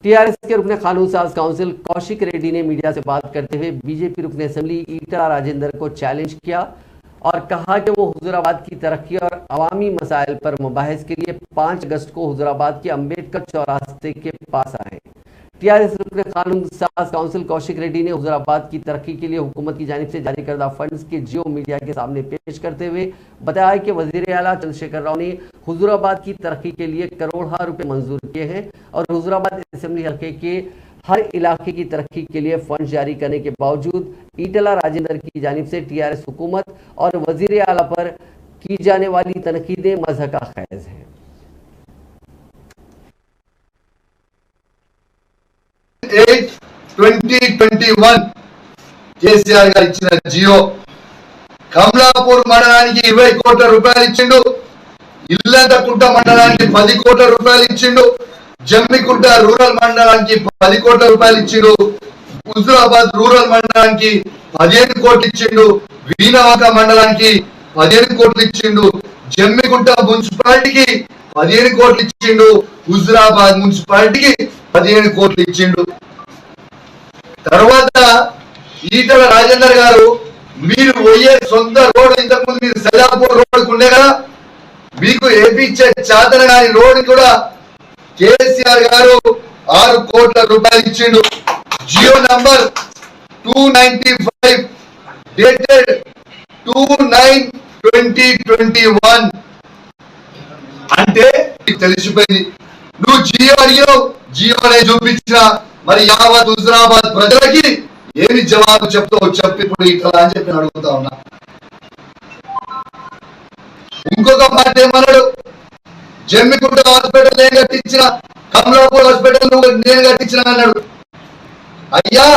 TRS के रुकने कानून साज काउंसिल कौशिक रेड्डी ने मीडिया से बात करते हुए बीजेपी रुकने असेंबली ईटला राजेंद्र को चैलेंज किया और कहा कि वो हुजूराबाद की तरक्की और अवामी मसाइल पर मुबाहिस के लिए 5 अगस्त को हुजूराबाद के अम्बेडकर चौरास्ते के पास आए। टीआरएस रुकने कानून साज काउंसिल कौशिक रेड्डी ने हुजूराबाद की तरक्की के लिए हुकूमत की जानिब से जारी करदा फंड्स के जियो मीडिया के सामने पेश करते हुए बताया कि वजीर आला चंद्रशेखर राव ने हुजूराबाद की तरक्की के लिए करोड़ों रुपए मंजूर किए हैं और हुजूराबाद असेंबली हल्के के हर इलाके की तरक्की के लिए फंड जारी करने के बावजूद ईटला राजेंद्र की जानिब से टीआरएस हुकूमत और वजीर आला पर की जाने वाली तनकीदें मज़हका खैज हैं। 2021 కేసీఆర్ గారు ఇచ్చిన జియో కమలాపూర్ మండలానికి 20 కోట్ల రూపాయలు ఇచ్చిండు, ఇల్లంతకుంట మండలానికి 10 కోట్ల రూపాయలు ఇచ్చిండు, జమ్మికుంట రూరల్ మండలానికి 10 కోట్ల రూపాయలు ఇచ్చిండు, హుజూరాబాద్ రూరల్ మండలానికి 15 కోట్లు ఇచ్చిండు, వీణవంక మండలానికి 15 కోట్లు ఇచ్చిండు, జమ్మికుంట మున్సిపాలిటీకి 15 కోట్లు ఇచ్చిండు, హుజూరాబాద్ మున్సిపాలిటీకి 15 కోట్లు ఇచ్చిండు। తర్వాత ఈటల రాజేందర్ గారు మీరు పోయే సొంత రోడ్ ఇంతకుముందు మీరు సైదాపూర్ రోడ్కు ఉండే కదా, మీకు ఏపీచ్చే చాతన గారి రోడ్ కూడా కేసీఆర్ గారు 6 కోట్ల రూపాయలు ఇచ్చిండు। జియో నంబర్ 295 డేటెడ్ 2/9/2021 అంటే తెలిసిపోయింది। నువ్వు జియో అడిగావు, జియోనే చూపించిన, మరి యావత్ హుజూరాబాద్ ప్రజలకి ఏమి జవాబు చెప్తావు చెప్పి ఇప్పుడు ఇట్లా అని చెప్పి అడుగుతా ఉన్నా। ఇంకొక మాట ఏమన్నాడు, జమ్మికుంట హాస్పిటల్ నేను కట్టించిన, కమలాపూర్ హాస్పిటల్ నేను కట్టించిన అన్నాడు। అయ్యా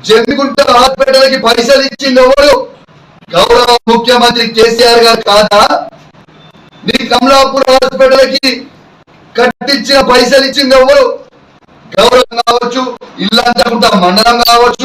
జమ్మికుంట హాస్పిటల్ కి పైసలు ఇచ్చింది ఎవరు? గౌరవ ముఖ్యమంత్రి కేసీఆర్ గారు కాదా? నీ కమలాపూర్ హాస్పిటల్ కి కట్టించిన పైసలు ఇచ్చింది ఎవరు? గౌరవం కావచ్చు, ఇల్లంతకుంట మండలం కావచ్చు,